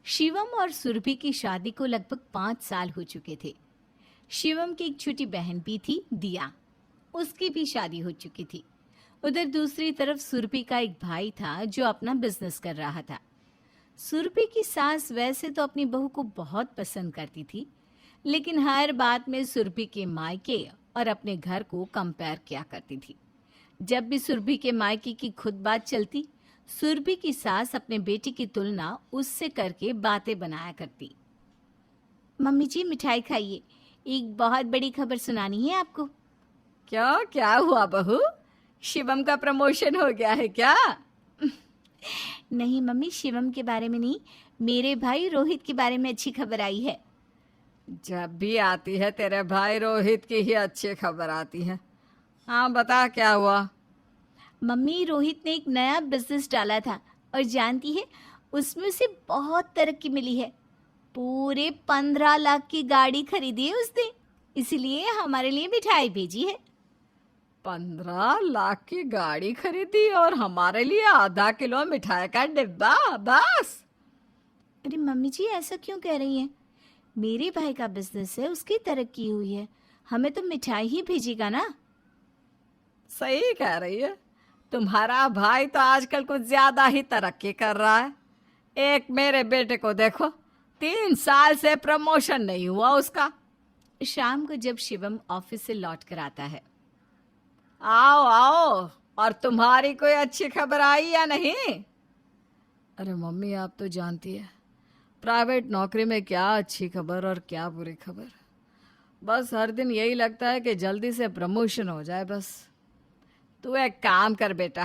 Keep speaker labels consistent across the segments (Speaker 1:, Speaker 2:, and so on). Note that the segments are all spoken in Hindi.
Speaker 1: शिवम और सुरभि की शादी को लगभग 5 साल हो चुके थे। शिवम की एक छोटी बहन भी थी, दिया। उसकी भी शादी हो चुकी थी। उधर दूसरी तरफ सुरभि का एक भाई था जो अपना बिजनेस कर रहा था। सुरभि की सास वैसे तो अपनी बहू को बहुत पसंद करती थी, लेकिन हर बात में सुरभि के मायके और अपने घर को कंपेयर किया करती थी। जब भी सुरभि के मायके की खुद बात चलती, सुरभि की सास अपने बेटी की तुलना उससे करके बातें बनाया करती। मम्मी जी, मिठाई खाइए, एक बहुत बड़ी खबर सुनानी है आपको।
Speaker 2: क्यों, क्या हुआ बहू? शिवम का प्रमोशन हो गया है क्या?
Speaker 1: नहीं मम्मी, शिवम के बारे में नहीं, मेरे भाई रोहित के बारे में अच्छी खबर आई है।
Speaker 2: जब भी आती है तेरे भाई रोहित की ही अच्छी खबर आती है। हाँ बता, क्या हुआ?
Speaker 1: मम्मी, रोहित ने एक नया बिजनेस डाला था और जानती है, उसमें उसे बहुत तरक्की मिली है। पूरे 15 लाख की गाड़ी खरीदी है उसने, इसलिए हमारे लिए मिठाई भेजी है।
Speaker 2: 15 लाख की गाड़ी खरीदी और हमारे लिए आधा किलो मिठाई का डिब्बा, बस?
Speaker 1: अरे मम्मी जी, ऐसा क्यों कह रही हैं? मेरे भाई का बिजनेस है, उसकी तरक्की हुई है, हमें तो मिठाई ही भेजेगा ना।
Speaker 2: सही कह रही है। तुम्हारा भाई तो आजकल कुछ ज्यादा ही तरक्की कर रहा है। एक मेरे बेटे को देखो, 3 साल से प्रमोशन नहीं हुआ उसका।
Speaker 1: शाम को जब शिवम ऑफिस से लौट कर आता है।
Speaker 2: आओ आओ, और तुम्हारी कोई अच्छी खबर आई या नहीं? अरे मम्मी, आप तो जानती है, प्राइवेट नौकरी में क्या अच्छी खबर और क्या बुरी खबर। बस हर दिन यही लगता है कि जल्दी से प्रमोशन हो जाए बस। तू एक काम कर बेटा,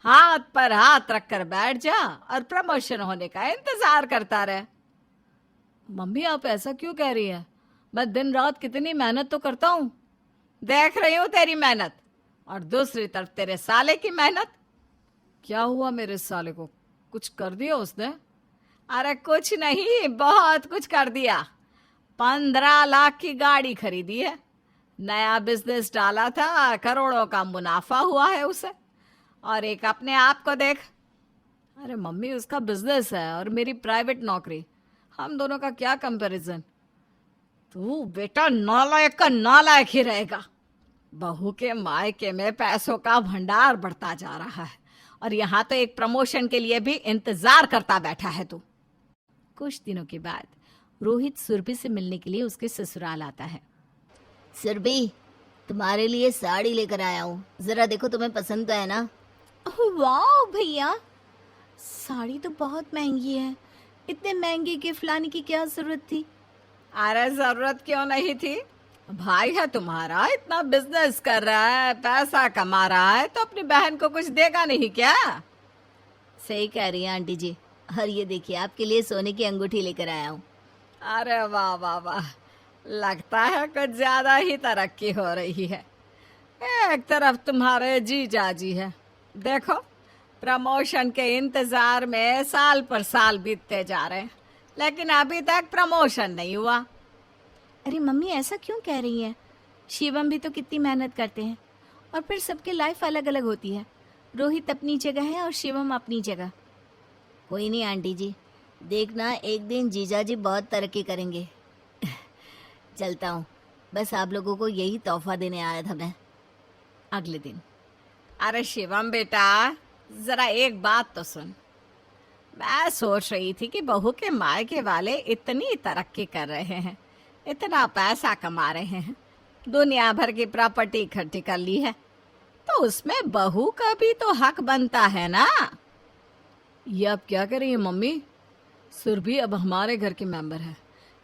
Speaker 2: हाथ पर हाथ रख कर बैठ जा और प्रमोशन होने का इंतजार करता रहे। मम्मी, आप ऐसा क्यों कह रही है? मैं दिन रात कितनी मेहनत तो करता हूँ। देख रही हूँ तेरी मेहनत, और दूसरी तरफ तेरे साले की मेहनत। क्या हुआ मेरे साले को? कुछ कर दिया उसने? अरे कुछ नहीं, बहुत कुछ कर दिया। 15 लाख की गाड़ी खरीदी है, नया बिजनेस डाला था, करोड़ों का मुनाफा हुआ है उसे। और एक अपने आप को देख। अरे मम्मी, उसका बिजनेस है और मेरी प्राइवेट नौकरी, हम दोनों का क्या कंपैरिजन? तू बेटा नालायक का नालायक ही रहेगा। बहू के मायके में पैसों का भंडार बढ़ता जा रहा है, और यहाँ तो एक प्रमोशन के लिए भी इंतजार करता बैठा है तू।
Speaker 1: कुछ दिनों के बाद रोहित सुरभि से मिलने के लिए उसके ससुराल आता है।
Speaker 3: सुरभि, तुम्हारे लिए साड़ी लेकर आया हूँ, जरा देखो, तुम्हें पसंद तो है ना?
Speaker 1: वाह भैया, साड़ी तो बहुत महंगी है, इतने महंगे गिफ्ट लाने की क्या जरूरत थी?
Speaker 2: अरे जरूरत क्यों नहीं थी? भाई है तुम्हारा, इतना बिजनेस कर रहा है, पैसा कमा रहा है, तो अपनी बहन को कुछ देगा नहीं क्या?
Speaker 3: सही कह रही है आंटी जी। और ये देखिए, आपके लिए सोने की अंगूठी लेकर आया हूँ।
Speaker 2: अरे वाह वाह वाह, लगता है कुछ ज्यादा ही तरक्की हो रही है। एक तरफ तुम्हारे जीजा जी है, देखो प्रमोशन के इंतजार में साल पर साल बीतते जा रहे हैं, लेकिन अभी तक प्रमोशन नहीं हुआ।
Speaker 1: अरे मम्मी, ऐसा क्यों कह रही हैं? शिवम भी तो कितनी मेहनत करते हैं, और फिर सबकी लाइफ अलग अलग होती है। रोहित अपनी जगह है और शिवम अपनी जगह।
Speaker 3: कोई नहीं आंटी जी, देखना एक दिन जीजा जी बहुत तरक्की करेंगे। चलता हूँ, बस आप लोगों को यही तोहफा देने आया था मैं।
Speaker 1: अगले दिन।
Speaker 2: अरे शिवम बेटा, जरा एक बात तो सुन। मैं सोच रही थी कि बहू के मायके वाले इतनी तरक्की कर रहे हैं, इतना पैसा कमा रहे हैं, दुनिया भर की प्रॉपर्टी इकट्ठी कर ली है, तो उसमें बहू का भी तो हक बनता है ना। ये अब क्या कर रही है मम्मी? सुरभि अब हमारे घर की मेंबर है,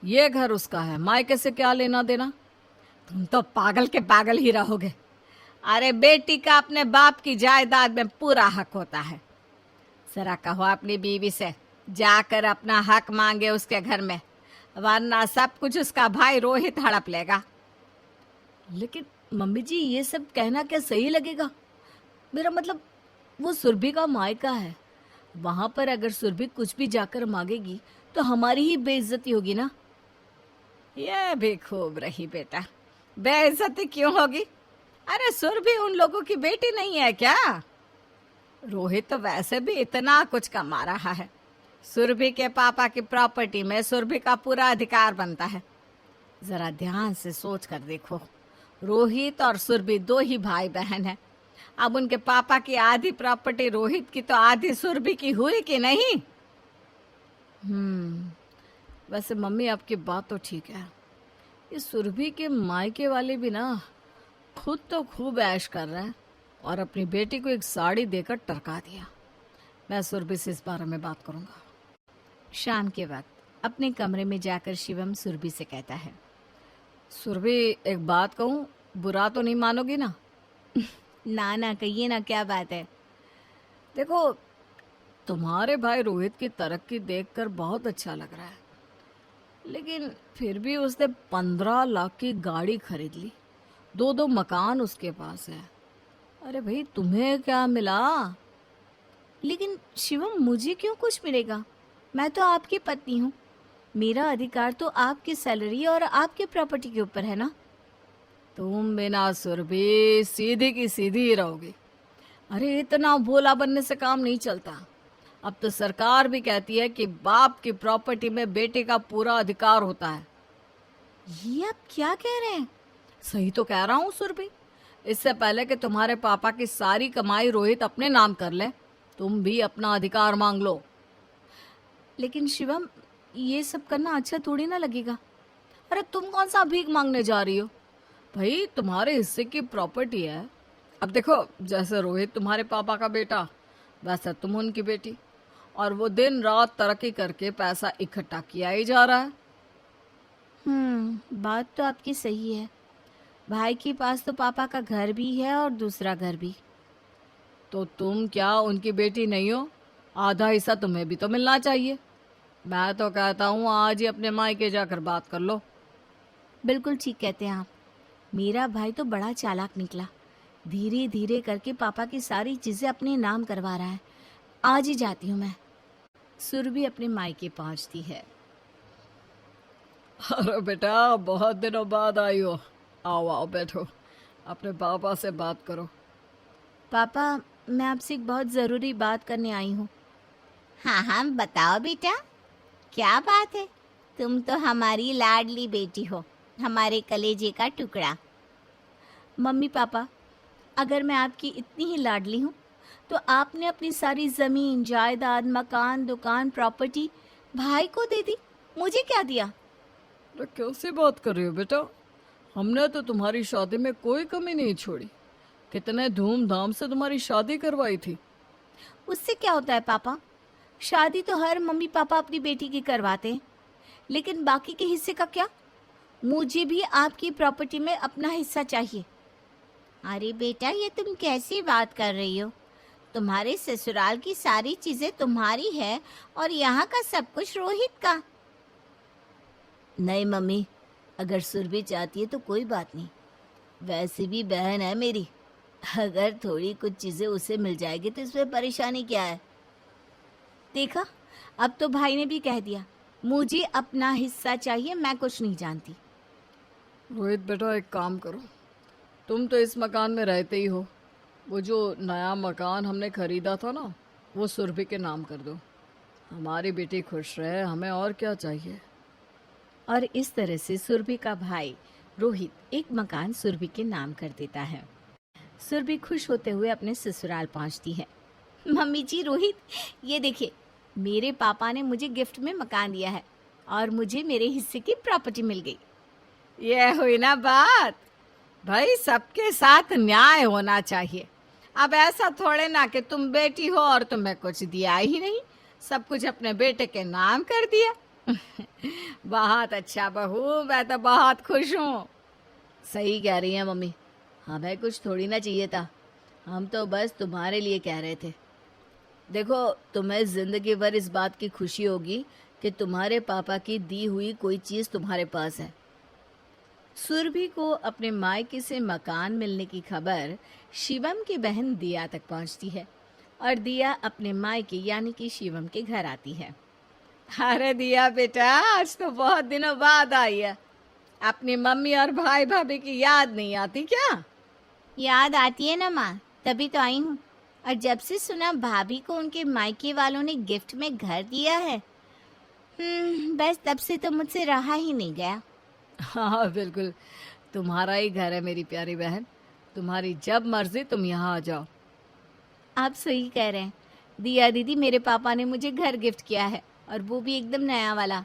Speaker 2: ये घर उसका है, मायके से क्या लेना देना? तुम तो पागल के पागल ही रहोगे। अरे बेटी का अपने बाप की जायदाद में पूरा हक होता है। जरा कहो अपनी बीवी से, जाकर अपना हक मांगे उसके घर में, वरना सब कुछ उसका भाई रोहित हड़प लेगा।
Speaker 1: लेकिन मम्मी जी, ये सब कहना क्या सही लगेगा? मेरा मतलब, वो सुरभि का मायका है, वहां पर अगर सुरभि कुछ भी जाकर मांगेगी तो हमारी ही बेइज्जती होगी ना।
Speaker 2: ये भी खूब रही बेटा, बेइज्जती क्यों होगी? अरे सुरभि उन लोगों की बेटी नहीं है क्या? रोहित तो वैसे भी इतना कुछ कमा रहा है, सुरभि के पापा की प्रॉपर्टी में सुरभि का पूरा अधिकार बनता है। जरा ध्यान से सोच कर देखो, रोहित और सुरभि 2 ही भाई बहन हैं। अब उनके पापा की आधी प्रॉपर्टी रोहित की तो आधी सुरभि की हुई कि नहीं? वैसे मम्मी आपकी बात तो ठीक है। ये सुरभि के मायके वाले भी ना खुद तो खूब ऐश कर रहे हैं और अपनी बेटी को एक साड़ी देकर टरका दिया। मैं सुरभि से इस बारे में बात करूंगा।
Speaker 1: शाम के वक्त अपने कमरे में जाकर शिवम सुरभि से कहता है,
Speaker 2: सुरभि एक बात कहूँ, बुरा तो नहीं मानोगी ना?
Speaker 1: ना ना कहिए ना, क्या बात है?
Speaker 2: देखो, तुम्हारे भाई रोहित की तरक्की देखकर बहुत अच्छा लग रहा है, लेकिन फिर भी उसने 15 लाख की गाड़ी खरीद ली, 2 मकान उसके पास है। अरे भाई, तुम्हें क्या मिला?
Speaker 1: लेकिन शिवम, मुझे क्यों कुछ मिलेगा? मैं तो आपकी पत्नी हूँ। मेरा अधिकार तो आपकी सैलरी और आपके प्रॉपर्टी के ऊपर है ना।
Speaker 2: तुम बिना सुरभि सीधी की सीधी ही रहोगी। अरे इतना भोला बनने से काम नहीं चलता। अब तो सरकार भी कहती है कि बाप की प्रॉपर्टी में बेटे का पूरा अधिकार होता है।
Speaker 1: ये आप क्या कह रहे हैं?
Speaker 2: सही तो कह रहा हूँ सुरभि। इससे पहले कि तुम्हारे पापा की सारी कमाई रोहित अपने नाम कर ले, तुम भी अपना अधिकार मांग लो।
Speaker 1: लेकिन शिवम, ये सब करना अच्छा थोड़ी ना लगेगा।
Speaker 2: अरे तुम कौन सा भीख मांगने जा रही हो? भाई, तुम्हारे हिस्से की प्रॉपर्टी है। अब देखो, जैसे रोहित तुम्हारे पापा का बेटा, वैसे तुम उनकी बेटी, और वो दिन रात तरक्की करके पैसा इकट्ठा किया ही जा रहा है।
Speaker 1: बात तो आपकी सही है। भाई के पास तो पापा का घर भी है और दूसरा घर भी।
Speaker 2: तो तुम क्या उनकी बेटी नहीं हो? आधा हिस्सा तुम्हें भी तो मिलना चाहिए। मैं तो कहता हूँ आज ही अपने मायके जाकर बात कर लो।
Speaker 1: बिल्कुल ठीक कहते हैं आप। मेरा भाई तो बड़ा चालाक निकला, धीरे धीरे करके पापा की सारी चीजें अपने नाम करवा रहा है। आज ही जाती हूँ मैं। सुरभि अपने मायके पहुँचती है।
Speaker 2: अरे बेटा, बहुत दिनों बाद आई हो। आओ आओ, बैठो, अपने पापा से बात करो।
Speaker 1: पापा, मैं आपसे एक बहुत ज़रूरी बात करने आई हूँ।
Speaker 3: हाँ हाँ, बताओ बेटा, क्या बात है? तुम तो हमारी लाडली बेटी हो, हमारे कलेजे का टुकड़ा।
Speaker 1: मम्मी पापा, अगर मैं आपकी इतनी ही लाडली हूँ तो आपने अपनी सारी ज़मीन जायदाद, मकान, दुकान, प्रॉपर्टी भाई को दे दी, मुझे क्या दिया?
Speaker 2: तो कैसे बात कर रही हो बेटा? हमने तो तुम्हारी शादी में कोई कमी नहीं छोड़ी। कितने धूमधाम से तुम्हारी शादी करवाई थी।
Speaker 1: उससे क्या होता है पापा? शादी तो हर मम्मी पापा अपनी बेटी की करवाते हैं, लेकिन बाकी के हिस्से का क्या? मुझे भी आपकी प्रॉपर्टी में अपना हिस्सा चाहिए।
Speaker 3: अरे बेटा, ये तुम कैसी बात कर रही हो? तुम्हारे ससुराल की सारी चीजें तुम्हारी है और यहाँ का सब कुछ रोहित का। नहीं मम्मी, अगर सुरभि चाहती है तो कोई बात नहीं। वैसे भी बहन है मेरी, अगर थोड़ी कुछ चीजें उसे मिल जाएगी तो इसमें परेशानी क्या है?
Speaker 1: देखा, अब तो भाई ने भी कह दिया, मुझे अपना हिस्सा चाहिए, मैं कुछ नहीं जानती।
Speaker 2: रोहित बेटा, एक काम करो, तुम तो इस मकान में रहते ही हो। वो जो नया मकान हमने खरीदा था ना, वो सुरभि के नाम कर दो। हमारी बेटी खुश रहे, हमें और क्या चाहिए।
Speaker 1: और इस तरह से सुरभि का भाई रोहित एक मकान सुरभि के नाम कर देता है। सुरभि खुश होते हुए अपने ससुराल पहुंचती है। मम्मी जी, रोहित, ये देखिए, मेरे पापा ने मुझे गिफ्ट में मकान दिया है और मुझे मेरे हिस्से की प्रॉपर्टी मिल गई।
Speaker 2: ये हुई ना बात। भाई, सबके साथ न्याय होना चाहिए। अब ऐसा थोड़े ना कि तुम बेटी हो और तुम्हें कुछ दिया ही नहीं, सब कुछ अपने बेटे के नाम कर दिया। बहुत अच्छा बहू, मैं तो बहुत खुश हूँ। सही कह रही है मम्मी, हमें कुछ थोड़ी ना चाहिए था, हम तो बस तुम्हारे लिए कह रहे थे। देखो, तुम्हें जिंदगी भर इस बात की खुशी होगी कि तुम्हारे पापा की दी हुई कोई चीज़ तुम्हारे पास है।
Speaker 1: सुरभि को अपने मायके से मकान मिलने की खबर शिवम की बहन दिया तक पहुंचती है और दिया अपने मायके यानी कि शिवम के घर आती है।
Speaker 2: अरे दिया बेटा, आज तो बहुत दिनों बाद आई है। अपनी मम्मी और भाई भाभी की याद नहीं आती क्या?
Speaker 3: याद आती है ना माँ, तभी तो आई हूँ। और जब से सुना भाभी को उनके मायके वालों ने गिफ्ट में घर दिया है, बस तब से तो मुझसे रहा ही नहीं गया।
Speaker 2: हाँ बिल्कुल, तुम्हारा ही घर है मेरी प्यारी बहन। तुम्हारी जब मर्जी तुम यहाँ आ जाओ।
Speaker 1: आप सही कह रहे हैं। दिया दीदी, मेरे पापा ने मुझे घर गिफ्ट किया है, और वो भी एकदम नया वाला।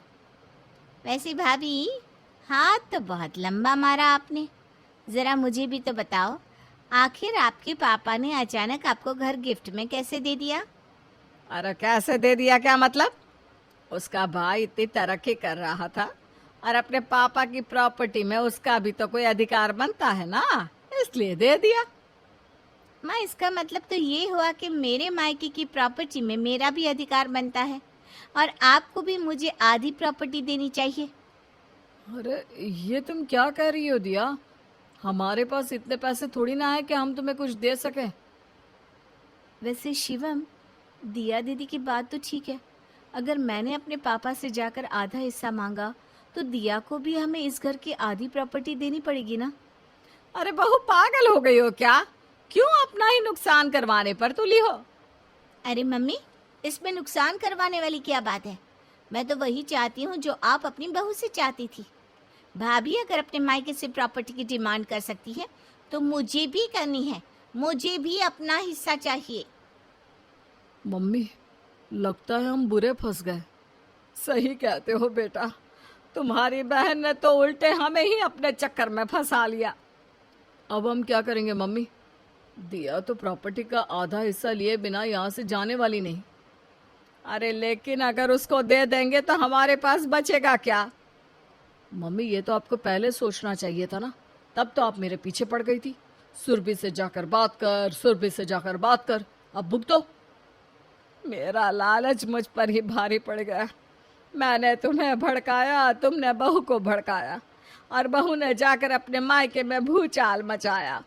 Speaker 3: वैसे भाभी, हाथ तो बहुत लंबा मारा आपने। ज़रा मुझे भी तो बताओ, आखिर आपके पापा ने अचानक आपको घर गिफ्ट में कैसे दे दिया?
Speaker 2: अरे कैसे दे दिया क्या मतलब? उसका भाई इतनी तरक्की कर रहा था और अपने पापा की प्रॉपर्टी में उसका भी तो कोई अधिकार बनता है ना, इसलिए दे दिया।
Speaker 3: माँ, इसका मतलब तो ये हुआ कि मेरे मायके की प्रॉपर्टी में मेरा भी अधिकार बनता है और आपको भी मुझे आधी प्रॉपर्टी देनी चाहिए।
Speaker 2: अरे ये तुम क्या कह रही हो दिया? हमारे पास इतने पैसे थोड़ी ना है कि हम तुम्हें कुछ दे सके।
Speaker 1: वैसे शिवम, दिया दीदी की बात तो ठीक है। अगर मैंने अपने पापा से जाकर आधा हिस्सा मांगा तो दिया को भी हमें इस घर की आधी प्रॉपर्टी देनी पड़ेगी ना।
Speaker 2: अरे बहू, पागल हो गई हो क्या? क्यों अपना ही नुकसान करवाने पर तुली हो?
Speaker 3: अरे मम्मी, इसमें नुकसान करवाने वाली क्या बात है? मैं तो वही चाहती हूँ जो आप अपनी बहू से चाहती थी। भाभी अगर अपने मायके से प्रॉपर्टी की डिमांड कर सकती है तो मुझे भी करनी है। मुझे भी अपना हिस्सा चाहिए।
Speaker 2: मम्मी, लगता है हम बुरे फंस गए। सही कहते हो बेटा, तुम्हारी बहन ने तो उल्टे हमें ही अपने चक्कर में फंसा लिया। अब हम क्या करेंगे मम्मी? दिया तो प्रॉपर्टी का आधा हिस्सा लिए बिना यहाँ से जाने वाली नहीं। अरे लेकिन अगर उसको दे देंगे तो हमारे पास बचेगा क्या? मम्मी, ये तो आपको पहले सोचना चाहिए था ना। तब तो आप मेरे पीछे पड़ गई थी। सुरभि से जाकर बात कर, सुरभि से जाकर बात कर, अब भुगतो। मेरा लालच मुझ पर ही भारी पड़ गया। मैंने तुम्हें भड़काया, तुमने बहू को भड़काया, और बहू ने जाकर अपने मायके में भूचाल मचाया,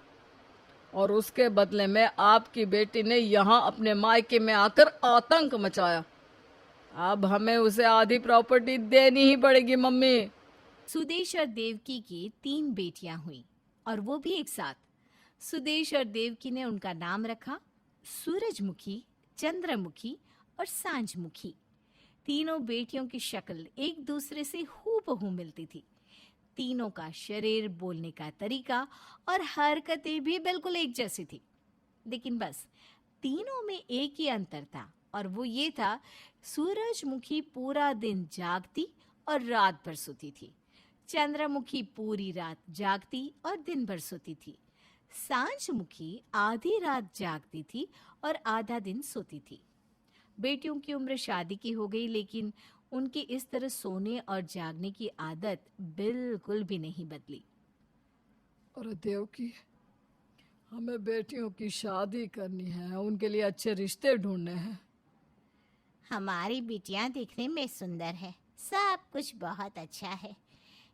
Speaker 2: और उसके बदले में आपकी बेटी ने यहाँ अपने मायके में आकर आतंक मचाया। अब हमें उसे आधी प्रॉपर्टी देनी ही पड़ेगी मम्मी।
Speaker 1: सुदेश और देवकी की 3 बेटियां हुई, और वो भी एक साथ। सुदेश और देवकी ने उनका नाम रखा सूरजमुखी, चंद्रमुखी और सांझमुखी। तीनों बेटियों की शक्ल एक दूसरे से हूबहू मिलती थी। तीनों का शरीर, बोलने का तरीका और हरकतें भी बिल्कुल एक जैसी थी। लेकिन बस तीनों में एक ही अंतर था, और वो ये था, सूरजमुखी पूरा दिन जागती और रात भर सोती थी। चंद्रमुखी पूरी रात जागती और दिन भर सोती थी। सांझमुखी आधी रात जागती थी और आधा दिन सोती थी। बेटियों की उम्र शादी की हो गई, लेकिन उनकी इस तरह सोने और जागने की आदत बिल्कुल भी नहीं बदली।
Speaker 2: अरे देवकी, हमें बेटियों की शादी करनी है, उनके लिए अच्छे रिश्ते ढूंढने हैं।
Speaker 3: हमारी बिटियां दिखने में सुंदर है, सब कुछ बहुत अच्छा है,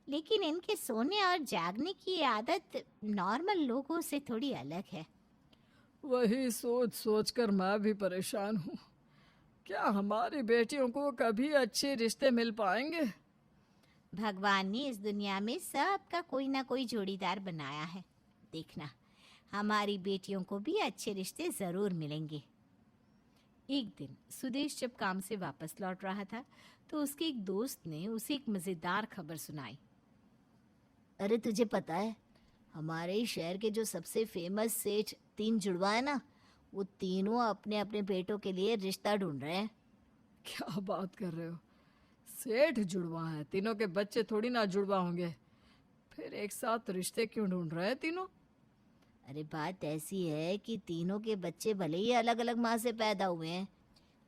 Speaker 3: लेकिन इनके सोने और जागने की आदत नॉर्मल लोगों से थोड़ी अलग है।
Speaker 2: वही सोच सोच कर मैं भी परेशान हूँ। क्या हमारी बेटियों को कभी अच्छे रिश्ते मिल पाएंगे?
Speaker 3: भगवान ने इस दुनिया में सबका कोई ना कोई जोड़ीदार बनाया है। देखना, हमारी बेटियों को भी अच्छे रिश्ते जरूर मिलेंगे।
Speaker 1: एक दिन सुदेश जब काम से वापस लौट रहा था तो उसके एक दोस्त ने उसे एक मजेदार खबर सुनाई।
Speaker 3: अरे तुझे पता है, हमारे शहर के जो सबसे फेमस सेठ 3 जुड़वा है ना, वो तीनों अपने अपने बेटों के लिए रिश्ता ढूंढ रहे हैं।
Speaker 2: क्या बात कर रहे हो? सेठ जुड़वा है? तीनों के बच्चे थोड़ी ना जुड़वा होंगे। फिर एक साथ रिश्ते क्यों ढूंढ रहे हैं तीनों?
Speaker 3: अरे बात ऐसी है कि तीनों के बच्चे भले ही अलग अलग माँ से पैदा हुए हैं,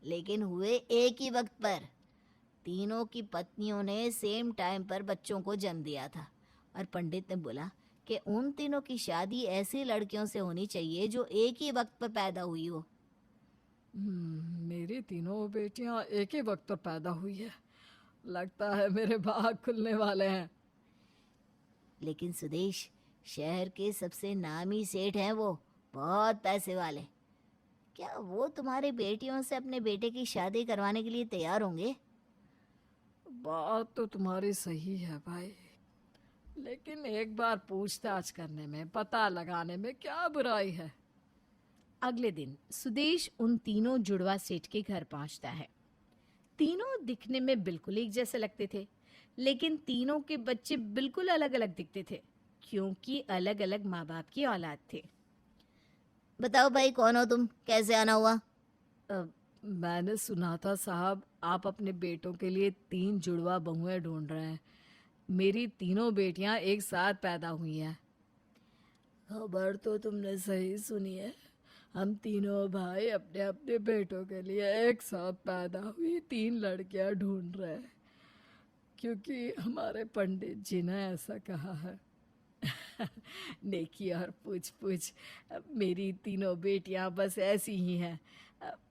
Speaker 3: लेकिन हुए एक ही वक्त पर। तीनों की पत्नियों ने सेम टाइम पर बच्चों को जन्म दिया था, और पंडित ने बोला कि उन तीनों की शादी ऐसी लड़कियों से होनी चाहिए जो एक ही वक्त पर पैदा हुई हो।
Speaker 2: मेरी तीनों बेटियां एक ही वक्त पर पैदा हुई है। लगता है मेरे भाग खुलने वाले हैं।
Speaker 3: लेकिन सुदेश, शहर के सबसे नामी सेठ हैं वो, बहुत पैसे वाले। क्या वो तुम्हारी बेटियों से अपने बेटे की शादी करवाने के लिए तैयार होंगे?
Speaker 2: बात तो तुम्हारी सही है भाई, लेकिन एक बार पूछताछ करने में, पता लगाने में क्या बुराई है?
Speaker 1: अगले दिन सुदेश उन तीनों जुड़वा सेठ के घर पहुंचता है। तीनों दिखने में बिल्कुल एक जैसे लगते थे, लेकिन तीनों के बच्चे बिल्कुल अलग अलग दिखते थे, क्योंकि अलग अलग माँ बाप की औलाद थे।
Speaker 3: बताओ भाई, कौन हो तुम? कैसे आना हुआ?
Speaker 2: मैंने सुना था साहब, आप अपने बेटों के लिए 3 जुड़वा बहुएं ढूंढ रहे हैं। मेरी तीनों बेटियां एक साथ पैदा हुई हैं। खबर तो तुमने सही सुनी है। हम तीनों भाई अपने अपने बेटों के लिए एक साथ पैदा हुई 3 लड़कियां ढूंढ रहे हैं, क्योंकि हमारे पंडित जी ने ऐसा कहा है। नेकी और पूछ पूछ, मेरी तीनों बेटियां बस ऐसी ही हैं।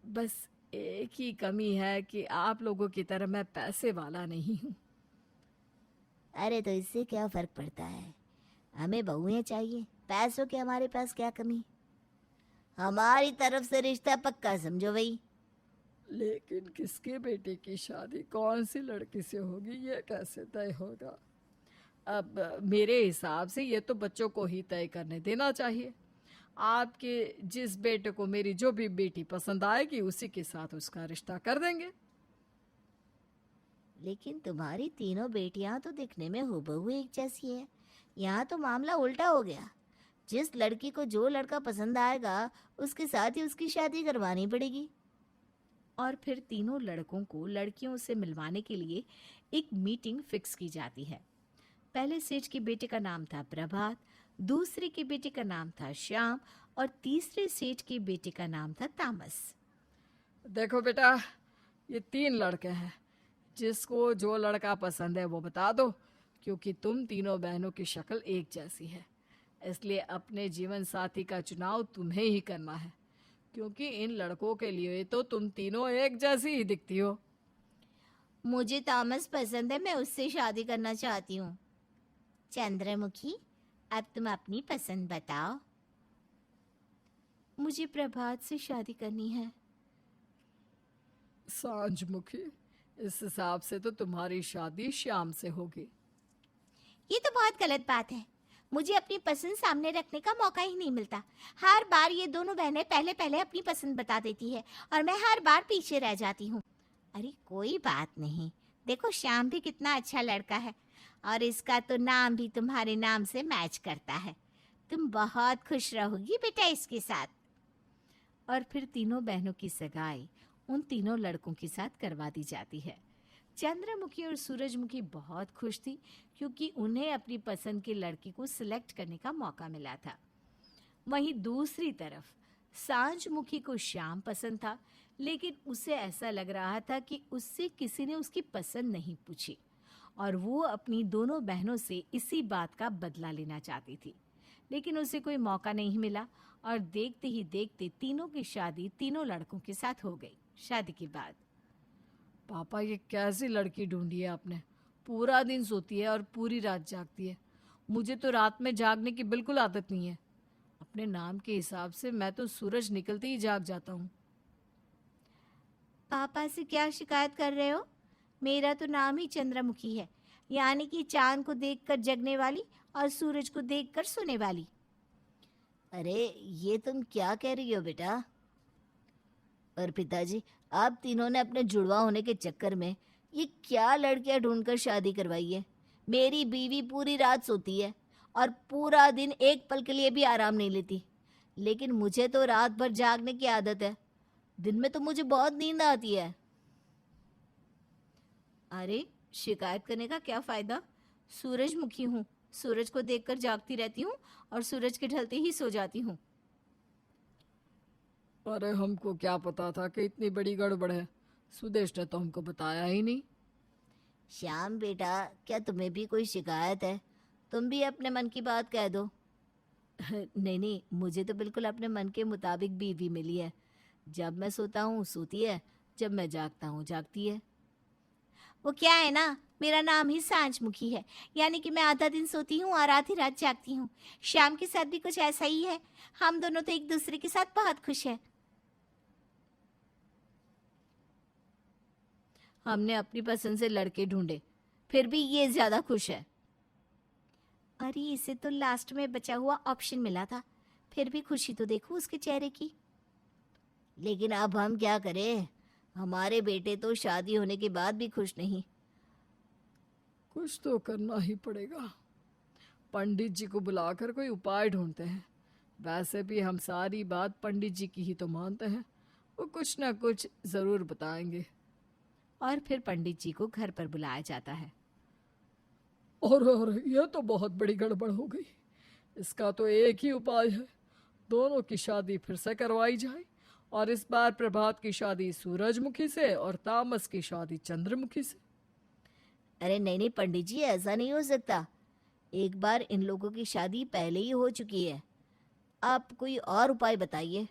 Speaker 2: बस एक ही कमी है कि आप लोगों की तरह मैं पैसे वाला नहीं हूँ।
Speaker 3: अरे तो इससे क्या फर्क पड़ता है? हमें बहुएं चाहिए, पैसों की हमारे पास क्या कमी? हमारी तरफ से रिश्ता पक्का समझो भाई।
Speaker 2: लेकिन किसके बेटे की शादी कौन सी लड़की से होगी, ये कैसे तय होगा? अब मेरे हिसाब से ये तो बच्चों को ही तय करने देना चाहिए। आपके जिस बेटे को मेरी जो भी बेटी पसंद आएगी उसी के साथ उसका रिश्ता कर देंगे।
Speaker 3: लेकिन तुम्हारी तीनों बेटियां तो दिखने में हूबहू एक जैसी है। यहाँ तो मामला उल्टा हो गया। जिस लड़की को जो लड़का पसंद आएगा उसके साथ ही उसकी शादी करवानी पड़ेगी।
Speaker 1: और फिर तीनों लड़कों को लड़कियों से मिलवाने के लिए एक मीटिंग फिक्स की जाती है। पहले सेठ के बेटे का नाम था प्रभात, दूसरे के बेटे का नाम था श्याम और तीसरे सेठ के बेटे का नाम था तामस।
Speaker 2: देखो बेटा, ये 3 लड़के हैं। जिसको जो लड़का पसंद है वो बता दो, क्योंकि तुम तीनों बहनों की शक्ल एक जैसी है। इसलिए अपने जीवन साथी का चुनाव तुम्हें ही करना है, क्योंकि इन लड़कों के लिए तो तुम तीनों एक जैसी ही दिखती हो।
Speaker 3: मुझे तामस पसंद है, मैं उससे शादी करना चाहती हूँ। चंद्रमुखी, अब तुम अपनी पसंद बताओ।
Speaker 1: मुझे प्रभात से शादी करनी है।
Speaker 2: सांझमुखी, इस हिसाब से तो तुम्हारी शादी श्याम से होगी।
Speaker 3: ये तो बहुत गलत बात है। मुझे अपनी पसंद सामने रखने का मौका ही नहीं मिलता। हर बार ये दोनों बहनें पहले पहले अपनी पसंद बता देती है और मैं हर बार पीछे रह जाती हूँ। अरे कोई बात नहीं, देखो श्याम भी कितना अच्छा लड़का है और इसका तो नाम भी तुम्हारे नाम से मैच करता है। तुम बहुत खुश रहोगी बेटा इसके साथ।
Speaker 1: और फिर तीनों बहनों की सगाई उन तीनों लड़कों के साथ करवा दी जाती है। चंद्रमुखी और सूरजमुखी बहुत खुश थी, क्योंकि उन्हें अपनी पसंद की लड़की को सिलेक्ट करने का मौका मिला था। वहीं दूसरी तरफ सांझमुखी को श्याम पसंद था, लेकिन उसे ऐसा लग रहा था कि उससे किसी ने उसकी पसंद नहीं पूछी और वो अपनी दोनों बहनों से इसी बात का बदला लेना चाहती थी। लेकिन उसे कोई मौका नहीं मिला और देखते ही देखते तीनों की शादी तीनों लड़कों के साथ हो गई। शादी के बाद
Speaker 2: पापा, ये कैसी लड़की ढूंढी है आपने? पूरा दिन सोती है और पूरी रात जागती है। मुझे तो रात में जागने की बिल्कुल आदत नहीं है। अपने नाम के हिसाब से मैं तो सूरज निकलते ही जाग जाता हूँ।
Speaker 3: पापा से क्या शिकायत कर रहे हो? मेरा तो नाम ही चंद्रमुखी है, यानी कि चांद को देखकर जगने वाली और सूरज को देखकर सोने वाली। अरे ये तुम क्या कह रही हो बेटा? और पिताजी, आप तीनों ने अपने जुड़वा होने के चक्कर में ये क्या लड़कियां ढूंढकर शादी करवाई है? मेरी बीवी पूरी रात सोती है और पूरा दिन एक पल के लिए भी आराम नहीं लेती, लेकिन मुझे तो रात भर जागने की आदत है। दिन में तो मुझे बहुत नींद आती है।
Speaker 1: अरे शिकायत करने का क्या फायदा? सूरजमुखी हूँ, सूरज को देखकर जागती रहती हूँ और सूरज के ढलते ही सो जाती हूँ।
Speaker 2: अरे हमको क्या पता था कि इतनी बड़ी गड़बड़ है। सुदेश ने तो हमको बताया ही नहीं।
Speaker 3: श्याम बेटा, क्या तुम्हें भी कोई शिकायत है? तुम भी अपने मन की बात कह दो। नहीं नहीं, मुझे तो बिल्कुल अपने मन के मुताबिक बीवी मिली है। जब मैं सोता हूँ सोती है, जब मैं जागता हूँ जागती है। वो क्या है ना, मेरा नाम ही सांझमुखी है, यानी कि मैं आधा दिन सोती हूँ और आधी रात जागती हूँ। श्याम के साथ भी कुछ ऐसा ही है। हम दोनों तो एक दूसरे के साथ बहुत खुश हैं।
Speaker 1: हमने अपनी पसंद से लड़के ढूंढे, फिर भी ये ज्यादा खुश है।
Speaker 3: अरे इसे तो लास्ट में बचा हुआ ऑप्शन मिला था, फिर भी खुशी तो देखो उसके चेहरे की। लेकिन अब हम क्या करें? हमारे बेटे तो शादी होने के बाद भी खुश नहीं।
Speaker 2: कुछ तो करना ही पड़ेगा। पंडित जी को बुलाकर कोई उपाय ढूंढते हैं। वैसे भी हम सारी बात पंडित जी की ही तो मानते हैं, वो कुछ ना कुछ जरूर बताएंगे।
Speaker 1: और फिर पंडित जी को घर पर बुलाया जाता है।
Speaker 2: और यह तो बहुत बड़ी गड़बड़ हो गई। इसका तो एक ही उपाय है, दोनों की शादी फिर से करवाई जाए, और इस बार प्रभात की शादी सूरजमुखी से और तामस की शादी चंद्रमुखी से।
Speaker 3: अरे नहीं नहीं पंडित जी, ऐसा नहीं हो सकता। एक बार इन लोगों की शादी पहले ही हो चुकी है। आप कोई और उपाय बताइए।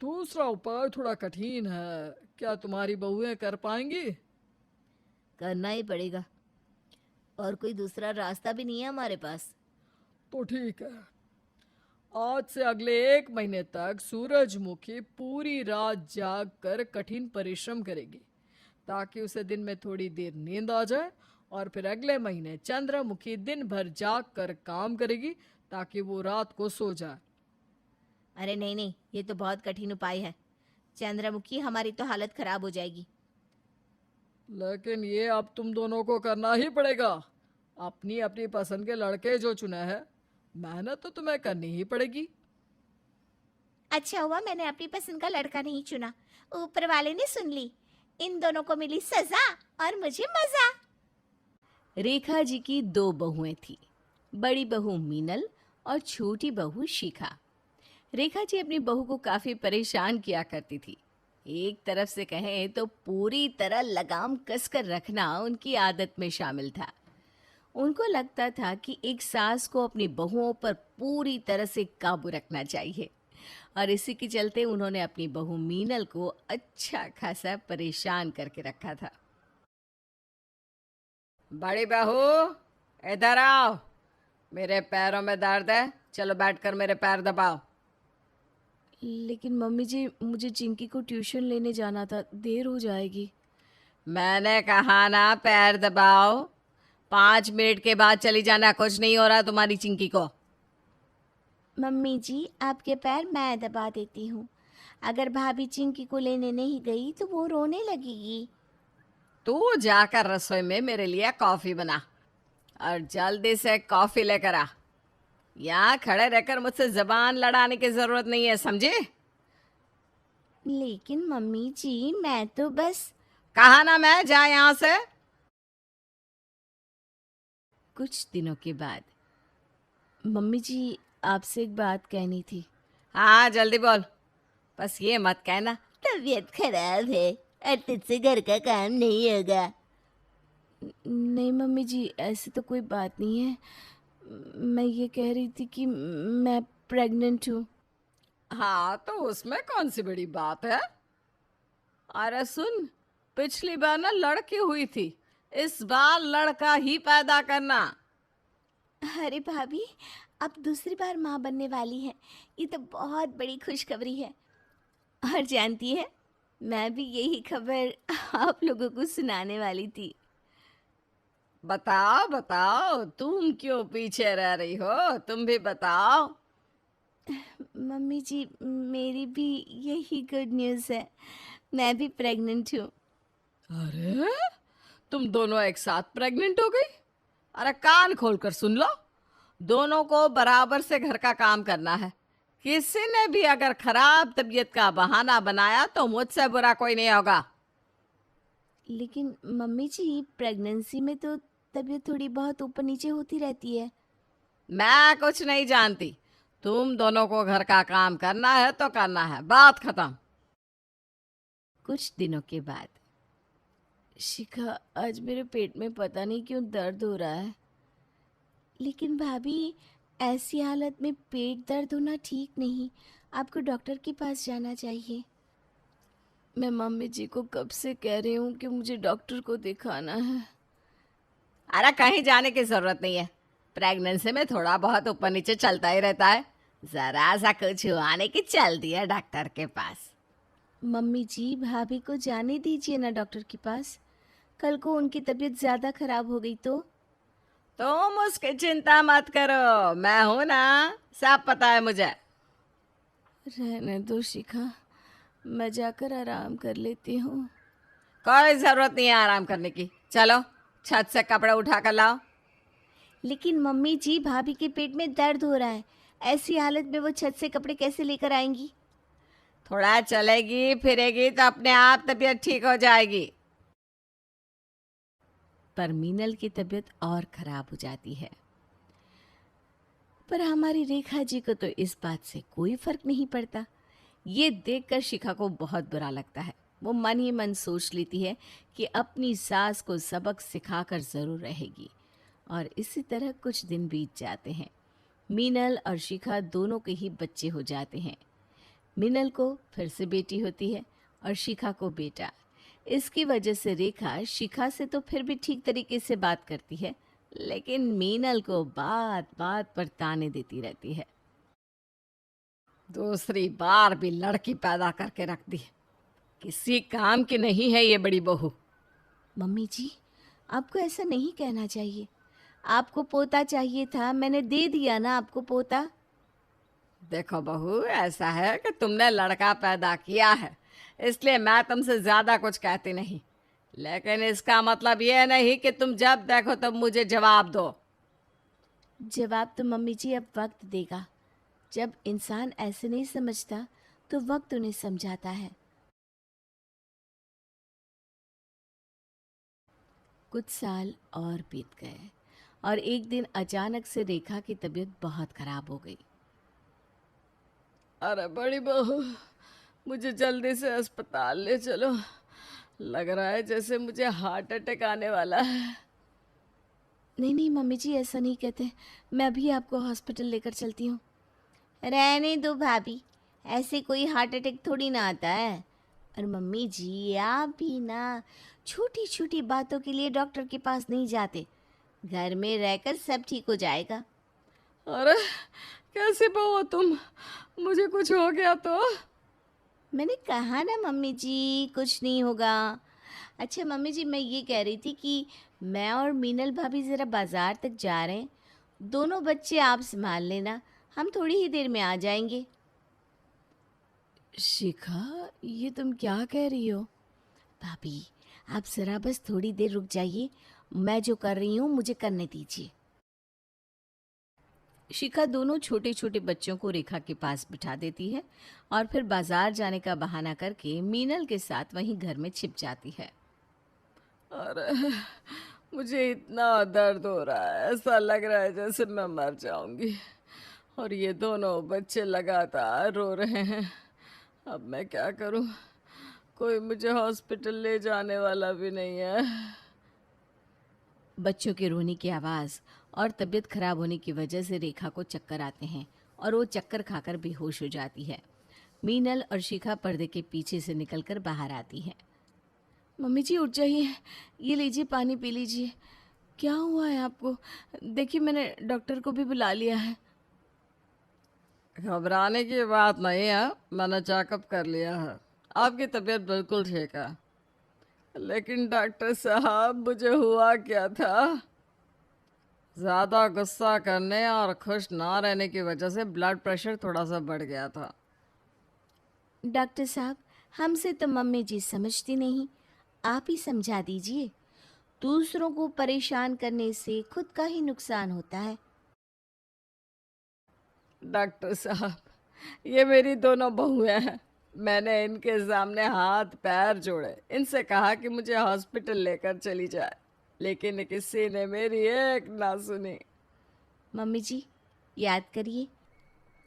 Speaker 2: दूसरा उपाय थोड़ा कठिन है, क्या तुम्हारी बहुएं कर पाएंगी?
Speaker 3: करना ही पड़ेगा, और कोई दूसरा रास्ता भी नहीं है हमारे पास।
Speaker 2: तो ठीक है, आज से अगले 1 महीने तक सूरजमुखी पूरी रात जाग कर कठिन परिश्रम करेगी, ताकि उसे दिन में थोड़ी देर नींद आ जाए। और फिर अगले महीने चंद्रमुखी दिन भर जाग कर काम करेगी, ताकि वो रात को सो जाए।
Speaker 3: अरे नहीं नहीं, ये तो बहुत कठिन उपाय है। चंद्रमुखी, हमारी तो हालत खराब हो जाएगी।
Speaker 2: लेकिन ये अब तुम दोनों को करना ही पड़ेगा। अपनी अपनी पसंद के लड़के जो चुने हैं, मेहनत तो तुम्हें करनी ही पड़ेगी।
Speaker 3: अच्छा हुआ मैंने अपनी पसंद का लड़का नहीं चुना, ऊपर वाले ने सुन ली। इन दोनों को मिली सजा और मुझे मजा।
Speaker 1: रेखा जी की 2 बहुएं थी, बड़ी बहू मीनल और छोटी बहू शिखा। रेखा जी अपनी बहू को काफी परेशान किया करती थी। एक तरफ से कहें तो पूरी तरह लगाम कसकर रखना उनकी आदत में शामिल था। उनको लगता था कि एक सास को अपनी बहुओं पर पूरी तरह से काबू रखना चाहिए, और इसी के चलते उन्होंने अपनी बहू मीनल को अच्छा खासा परेशान करके रखा था।
Speaker 2: बड़ी बहू, इधर आओ। मेरे पैरों में दर्द है, चलो बैठकर मेरे पैर दबाओ।
Speaker 1: लेकिन मम्मी जी, मुझे चिंकी को ट्यूशन लेने जाना था, देर हो जाएगी।
Speaker 2: मैंने कहा ना पैर दबाओ। 5 मिनट के बाद चली जाना, कुछ नहीं हो रहा तुम्हारी चिंकी को।
Speaker 3: मम्मी जी, आपके पैर मैं दबा देती हूँ। अगर भाभी चिंकी को लेने नहीं गई तो वो रोने लगेगी।
Speaker 2: तू जाकर रसोई में मेरे लिए कॉफी बना, और जल्दी से कॉफी लेकर आ। यहाँ खड़े रहकर मुझसे जबान लड़ाने की जरूरत नहीं है, समझे?
Speaker 3: लेकिन मम्मी जी, मैं तो बस।
Speaker 2: कहा ना मैं, जा यहाँ से।
Speaker 1: कुछ दिनों के बाद, मम्मी जी आपसे एक बात कहनी थी।
Speaker 2: हाँ जल्दी बोल, बस ये मत कहना
Speaker 3: तबीयत खराब है और तुझसे घर का काम नहीं होगा।
Speaker 1: नहीं मम्मी जी, ऐसी तो कोई बात नहीं है। मैं ये कह रही थी कि मैं प्रेग्नेंट हूँ।
Speaker 2: हाँ तो उसमें कौन सी बड़ी बात है? अरे सुन, पिछली बार ना लड़की हुई थी, इस बार लड़का ही पैदा करना।
Speaker 3: अरे भाभी, अब दूसरी बार माँ बनने वाली है, ये तो बहुत बड़ी खुशखबरी है। और जानती है, मैं भी यही खबर आप लोगों को सुनाने वाली थी।
Speaker 2: बताओ बताओ, तुम क्यों पीछे रह रही हो, तुम भी बताओ।
Speaker 3: मम्मी जी, मेरी भी यही गुड न्यूज़ है। मैं भी प्रेग्नेंट हूँ।
Speaker 2: अरे तुम दोनों एक साथ प्रेग्नेंट हो गई? अरे कान खोलकर सुन लो, दोनों को बराबर से घर का काम करना है। किसी ने भी अगर खराब तबीयत का बहाना बनाया तो मुझसे बुरा कोई नहीं होगा।
Speaker 3: लेकिन मम्मी जी, प्रेगनेंसी में तो तबीयत थोड़ी बहुत ऊपर नीचे होती रहती है।
Speaker 2: मैं कुछ नहीं जानती, तुम दोनों को घर का काम करना है तो करना है, बात खत्म।
Speaker 1: कुछ दिनों के बाद, शिखा, आज मेरे पेट में पता नहीं क्यों दर्द हो रहा है।
Speaker 3: लेकिन भाभी, ऐसी हालत में पेट दर्द होना ठीक नहीं। आपको डॉक्टर के पास जाना चाहिए।
Speaker 1: मैं मम्मी जी को कब से कह रही हूँ कि मुझे डॉक्टर को दिखाना है।
Speaker 2: अरे कहीं जाने की जरूरत नहीं है, प्रेगनेंसी में थोड़ा बहुत ऊपर नीचे चलता ही रहता है। जरा सा कुछ हुआ नहीं कि चल दिया डॉक्टर के पास।
Speaker 3: मम्मी जी, भाभी को जाने दीजिए ना डॉक्टर के पास। कल को उनकी तबीयत ज़्यादा खराब हो गई तो?
Speaker 2: तुम उसकी चिंता मत करो, मैं हूं ना, सब पता है मुझे। रहने दो शिखा, मैं जाकर आराम कर लेती हूँ।
Speaker 3: कोई जरूरत नहीं है आराम करने की, चलो छत से कपड़े उठा कर लाओ। लेकिन मम्मी जी, भाभी के पेट में दर्द हो रहा है, ऐसी हालत में वो छत से कपड़े कैसे लेकर आएंगी? थोड़ा चलेगी फिरेगी तो अपने आप तबीयत ठीक हो जाएगी।
Speaker 1: पर मीनल की तबीयत और खराब हो जाती है। पर हमारी रेखा जी को तो इस बात से कोई फर्क नहीं पड़ता। ये देखकर शिखा को बहुत बुरा लगता है। वो मन ही मन सोच लेती है कि अपनी सास को सबक सिखाकर जरूर रहेगी। और इसी तरह कुछ दिन बीत जाते हैं। मीनल और शिखा दोनों के ही बच्चे हो जाते हैं। मीनल को फिर से बेटी होती है और शिखा को बेटा। इसकी वजह से रेखा शिखा से तो फिर भी ठीक तरीके से बात करती है, लेकिन मीनल को बात बात पर ताने देती रहती है।
Speaker 2: दूसरी बार भी लड़की पैदा करके रख दी, किसी काम की नहीं है ये बड़ी बहू।
Speaker 1: मम्मी जी, आपको ऐसा नहीं कहना चाहिए। आपको पोता चाहिए था, मैंने दे दिया ना आपको पोता।
Speaker 2: देखो बहू, ऐसा है कि तुमने लड़का पैदा किया है, इसलिए मैं तुमसे ज्यादा कुछ कहती नहीं, लेकिन इसका मतलब ये नहीं कि तुम जब देखो तब मुझे जवाब दो।
Speaker 1: जवाब तो मम्मी जी अब वक्त देगा। जब इंसान ऐसे नहीं समझता तो वक्त उन्हें समझाता है। कुछ साल और बीत गए और एक दिन अचानक से रेखा की तबीयत बहुत खराब हो गई।
Speaker 2: अरे बड़ी बहू, मुझे जल्दी से अस्पताल ले चलो, लग रहा है जैसे मुझे हार्ट अटैक आने वाला है।
Speaker 1: नहीं नहीं मम्मी जी, ऐसा नहीं कहते। मैं अभी आपको हॉस्पिटल लेकर चलती हूँ।
Speaker 3: रहने दो भाभी, ऐसे कोई हार्ट अटैक थोड़ी ना आता है। और मम्मी जी, आप भी ना छोटी छोटी बातों के लिए डॉक्टर के पास नहीं जाते। घर में रहकर सब ठीक हो जाएगा।
Speaker 2: अरे कैसी बहू हो तुम, मुझे कुछ हो गया तो?
Speaker 3: मैंने कहा ना मम्मी जी, कुछ नहीं होगा। अच्छा मम्मी जी, मैं ये कह रही थी कि मैं और मीनल भाभी ज़रा बाज़ार तक जा रहे हैं। दोनों बच्चे आप संभाल लेना, हम थोड़ी ही देर में आ जाएंगे।
Speaker 1: शिखा, ये तुम क्या कह रही हो?
Speaker 3: भाभी, आप ज़रा बस थोड़ी देर रुक जाइए, मैं जो कर रही हूँ मुझे करने दीजिए।
Speaker 1: शिखा दोनों छोटे छोटे बच्चों को रेखा के पास बिठा देती है और फिर बाजार जाने का बहाना करके मीनल के साथ वहीं घर में छिप जाती है।
Speaker 2: अरे मुझे इतना दर्द हो रहा है, ऐसा लग रहा है जैसे मैं मर जाऊंगी, और ये दोनों बच्चे लगातार रो रहे हैं। अब मैं क्या करूं, कोई मुझे हॉस्पिटल ले जाने वाला भी नहीं है।
Speaker 1: बच्चों के रोने की आवाज़ और तबीयत खराब होने की वजह से रेखा को चक्कर आते हैं और वो चक्कर खाकर बेहोश हो जाती है। मीनल और शिखा पर्दे के पीछे से निकलकर बाहर आती है। मम्मी जी उठ जाइए, ये लीजिए पानी पी लीजिए। क्या हुआ है आपको? देखिए मैंने डॉक्टर को भी बुला लिया है।
Speaker 2: घबराने की बात नहीं है, मैंने चेकअप कर लिया है, आपकी तबीयत बिल्कुल ठीक है। लेकिन डॉक्टर साहब, मुझे हुआ क्या था, ज़्यादा गुस्सा करने और खुश ना रहने की वजह से ब्लड प्रेशर थोड़ा सा बढ़ गया था।
Speaker 3: डॉक्टर साहब, हमसे तो मम्मी जी समझती नहीं, आप ही समझा दीजिए। दूसरों को परेशान करने से खुद का ही नुकसान होता है।
Speaker 2: डॉक्टर साहब, ये मेरी दोनों बहुएं हैं, मैंने इनके सामने हाथ पैर जोड़े, इनसे कहा कि मुझे हॉस्पिटल लेकर चली जाए, लेकिन किसी ने मेरी एक ना सुनी।
Speaker 3: मम्मी जी, याद करिए,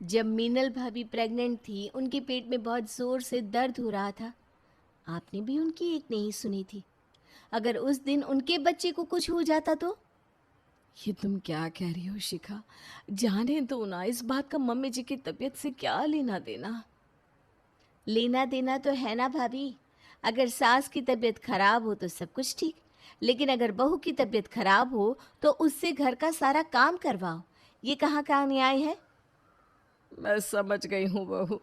Speaker 3: जब मीनल भाभी प्रेग्नेंट थी, उनके पेट में बहुत ज़ोर से दर्द हो रहा था। आपने भी उनकी एक नहीं सुनी थी। अगर उस दिन उनके बच्चे को कुछ हो जाता तो?
Speaker 1: ये तुम क्या कह रही हो शिखा? जाने दो ना, इस बात का मम्मी जी की तबीयत से क्या लेना देना।
Speaker 3: लेना देना तो है ना भाभी। अगर सास की तबीयत खराब हो तो सब कुछ ठीक, लेकिन अगर बहू की तबीयत खराब हो तो उससे घर का सारा काम करवाओ। ये कहाँ का न्याय है?
Speaker 2: मैं समझ गई हूँ बहू,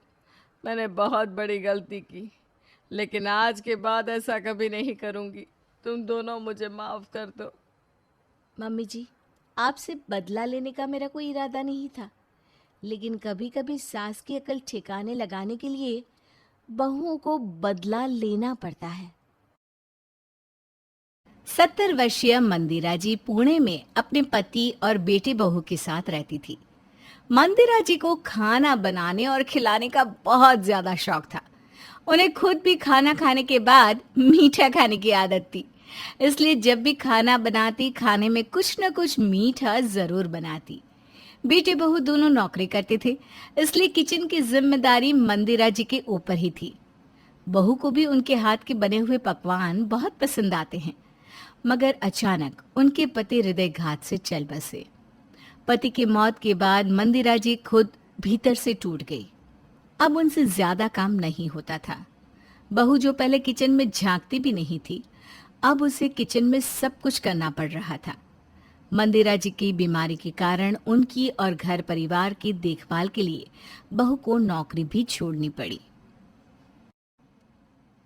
Speaker 2: मैंने बहुत बड़ी गलती की, लेकिन आज के बाद ऐसा कभी नहीं करूँगी। तुम दोनों मुझे माफ़ कर दो।
Speaker 3: मम्मी जी, आपसे बदला लेने का मेरा कोई इरादा नहीं था,
Speaker 1: लेकिन कभी कभी सास की अकल ठिकाने लगाने के लिए बहुओं को बदला लेना पड़ता है। 70 वर्षीय मंदिरा जी पुणे में अपने पति और बेटे बहू के साथ रहती थी। मंदिरा जी को खाना बनाने और खिलाने का बहुत ज्यादा शौक था। उन्हें खुद भी खाना खाने के बाद मीठा खाने की आदत थी, इसलिए जब भी खाना बनाती खाने में कुछ न कुछ मीठा जरूर बनाती। बेटे बहू दोनों नौकरी करते थे, इसलिए किचन की जिम्मेदारी मंदिरा जी के ऊपर ही थी। बहू को भी उनके हाथ के बने हुए पकवान बहुत पसंद आते हैं, मगर अचानक उनके पति हृदयघात से चल बसे। पति की मौत के बाद मंदिरा जी खुद भीतर से टूट गई। अब उनसे ज्यादा काम नहीं होता था। बहू जो पहले किचन में झांकती भी नहीं थी, अब उसे किचन में सब कुछ करना पड़ रहा था। मंदिरा जी की बीमारी के कारण उनकी और घर परिवार की देखभाल के लिए बहू को नौकरी भी छोड़नी पड़ी।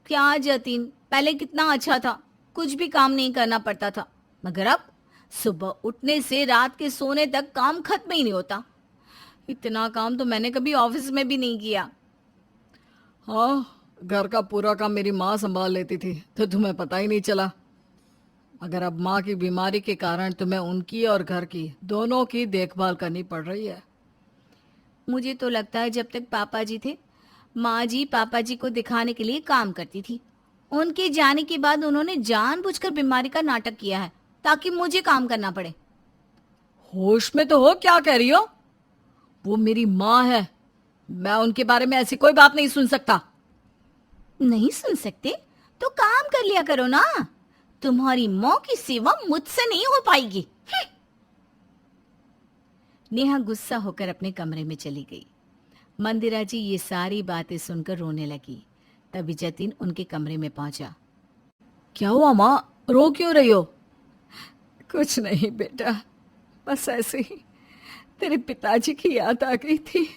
Speaker 1: क्या जतिन, पहले कितना अच्छा था, कुछ भी काम नहीं करना पड़ता था, मगर अब सुबह उठने से रात के सोने तक काम खत्म ही नहीं होता। इतना काम तो मैंने कभी ऑफिस में भी नहीं किया।
Speaker 2: हाँ, घर का पूरा काम मेरी माँ संभाल लेती थी तो तुम्हें पता ही नहीं चला। मगर अब माँ की बीमारी के कारण तुम्हें उनकी और घर की दोनों की देखभाल करनी पड़ रही है।
Speaker 1: मुझे तो लगता है जब तक पापा जी थे, माँ जी पापा जी को दिखाने के लिए काम करती थी। उनके जाने के बाद उन्होंने जानबूझकर बीमारी का नाटक किया है ताकि मुझे काम करना पड़े।
Speaker 2: होश में तो हो, क्या कह रही हो? वो मेरी माँ है, मैं उनके बारे में ऐसी कोई बात नहीं सुन सकता।
Speaker 1: नहीं सुन सकते तो काम कर लिया करो ना। तुम्हारी माँ की सेवा मुझसे नहीं हो पाएगी। नेहा गुस्सा होकर अपने कमरे में चली गई। मंदिरा जी ये सारी बातें सुनकर रोने लगी। तभी जतिन उनके कमरे में पहुंचा।
Speaker 2: क्या हुआ माँ, रो क्यों रही हो? कुछ नहीं बेटा, बस ऐसे ही तेरे पिताजी की याद आ गई थी।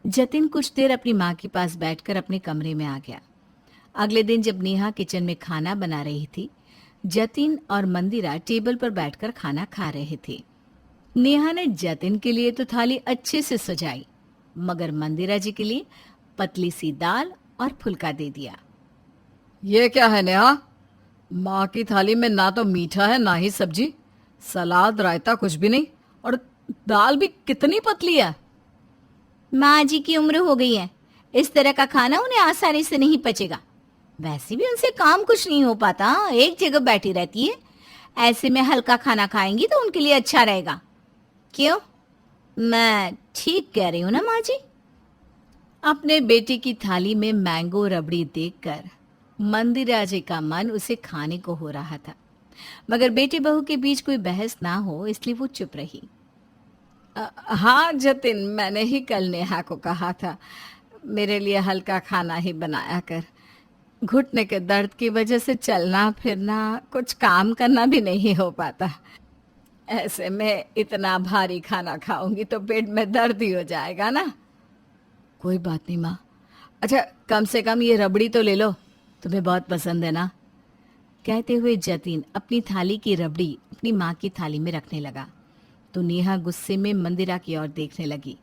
Speaker 1: जतिन कुछ देर अपनी माँ के पास बैठकर अपने कमरे में आ गया। अगले दिन जब नेहा किचन में खाना बना रही थी, जतिन और मंदिरा टेबल पर बैठकर खाना खा रहे थे। नेहा ने जतिन के लिए तो थाली अच्छे से सजाई, मगर मंदिरा जी के लिए पतली सी दाल और फुल्का दे दिया।
Speaker 2: ये क्या है नेहा? माँ की थाली में ना तो मीठा है ना ही सब्जी, सलाद रायता कुछ भी नहीं, और दाल भी कितनी पतली है।
Speaker 1: माँ जी की उम्र हो गई है, इस तरह का खाना उन्हें आसानी से नहीं पचेगा। वैसे भी उनसे काम कुछ नहीं हो पाता, एक जगह बैठी रहती है। ऐसे में हल्का खाना खाएंगी तो उनके लिए अच्छा रहेगा। क्यों, मैं ठीक कह रही हूँ ना माँ जी? अपने बेटे की थाली में मैंगो रबड़ी देखकर मंदिरा जी का मन उसे खाने को हो रहा था, मगर बेटे बहू के बीच कोई बहस ना हो इसलिए वो चुप रही।
Speaker 2: हाँ जतिन, मैंने ही कल नेहा को कहा था मेरे लिए हल्का खाना ही बनाया कर। घुटने के दर्द की वजह से चलना फिरना, कुछ काम करना भी नहीं हो पाता। ऐसे में इतना भारी खाना खाऊंगी तो पेट में दर्द ही हो जाएगा ना। कोई बात नहीं माँ। अच्छा, कम से कम ये रबड़ी तो ले लो, तुम्हें बहुत पसंद है ना।
Speaker 1: कहते हुए जतिन अपनी थाली की रबड़ी अपनी माँ की थाली में रखने लगा तो नेहा गुस्से में मंदिरा की ओर देखने लगी।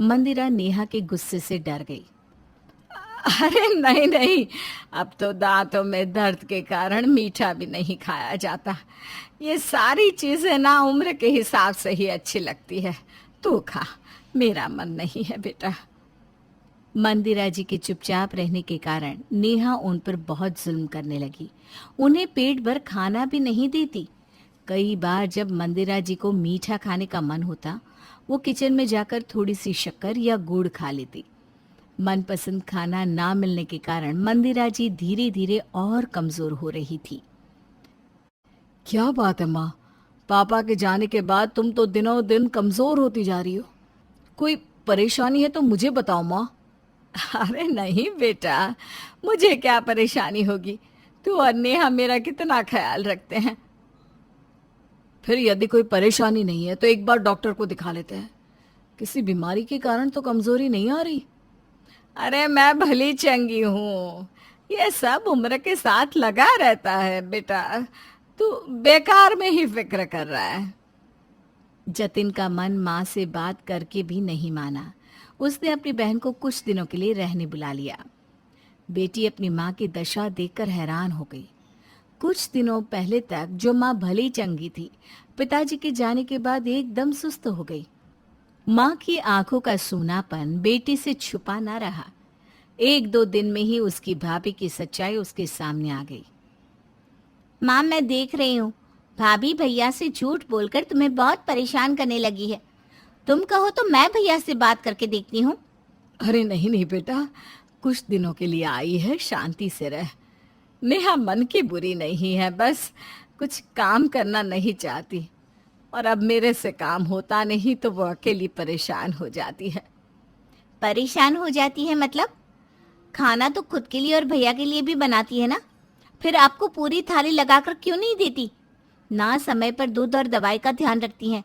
Speaker 1: मंदिरा नेहा के गुस्से से डर गई।
Speaker 2: अरे नहीं नहीं, अब तो दांतों में दर्द के कारण मीठा भी नहीं खाया जाता। ये सारी चीजें ना उम्र के हिसाब से ही अच्छी लगती है। तू खा, मेरा मन नहीं है बेटा।
Speaker 1: मंदिरा जी के चुपचाप रहने के कारण नेहा उन पर बहुत जुल्म करने लगी। उन्हें पेट भर खाना भी नहीं देती। कई बार जब मंदिरा जी को मीठा खाने का मन होता, वो किचन में जाकर थोड़ी सी शक्कर या गुड़ खा लेती। मनपसंद खाना ना मिलने के कारण मंदिरा जी धीरे धीरे और कमजोर हो रही थी।
Speaker 2: क्या बात है माँ, पापा के जाने के बाद तुम तो दिनों दिन कमजोर होती जा रही हो। कोई परेशानी है तो मुझे बताओ माँ। अरे नहीं बेटा, मुझे क्या परेशानी होगी, तू और नेहा मेरा कितना ख्याल रखते हैं। फिर यदि कोई परेशानी नहीं है तो एक बार डॉक्टर को दिखा लेते हैं। किसी बीमारी के कारण तो कमजोरी नहीं आ रही। अरे मैं भली चंगी हूँ, ये सब उम्र के साथ लगा रहता है बेटा, तू बेकार में ही फिक्र कर रहा है।
Speaker 1: जतिन का मन माँ से बात करके भी नहीं माना। उसने अपनी बहन को कुछ दिनों के लिए रहने बुला लिया। बेटी अपनी माँ की दशा देखकर हैरान हो गई। कुछ दिनों पहले तक जो माँ भली चंगी थी, पिताजी के जाने के बाद एकदम सुस्त हो गई। माँ की आंखों का सूनापन बेटी से छुपा ना रहा। 1-2 दिन में ही उसकी भाभी की सच्चाई उसके सामने आ गई।
Speaker 3: माँ, मैं देख रही हूँ भाभी भैया से झूठ बोलकर तुम्हें बहुत परेशान करने लगी है। तुम कहो तो मैं भैया से बात करके देखती हूँ।
Speaker 2: अरे नहीं नहीं बेटा, कुछ दिनों के लिए आई है, शांति से रह। नेहा मन की बुरी नहीं है, बस कुछ काम करना नहीं चाहती, और अब मेरे से काम होता नहीं तो वो अकेली परेशान हो जाती है।
Speaker 3: परेशान हो जाती है मतलब? खाना तो खुद के लिए और भैया के लिए भी बनाती है ना, फिर आपको पूरी थाली लगाकर क्यों नहीं देती? ना समय पर दूध और दवाई का ध्यान रखती हैं।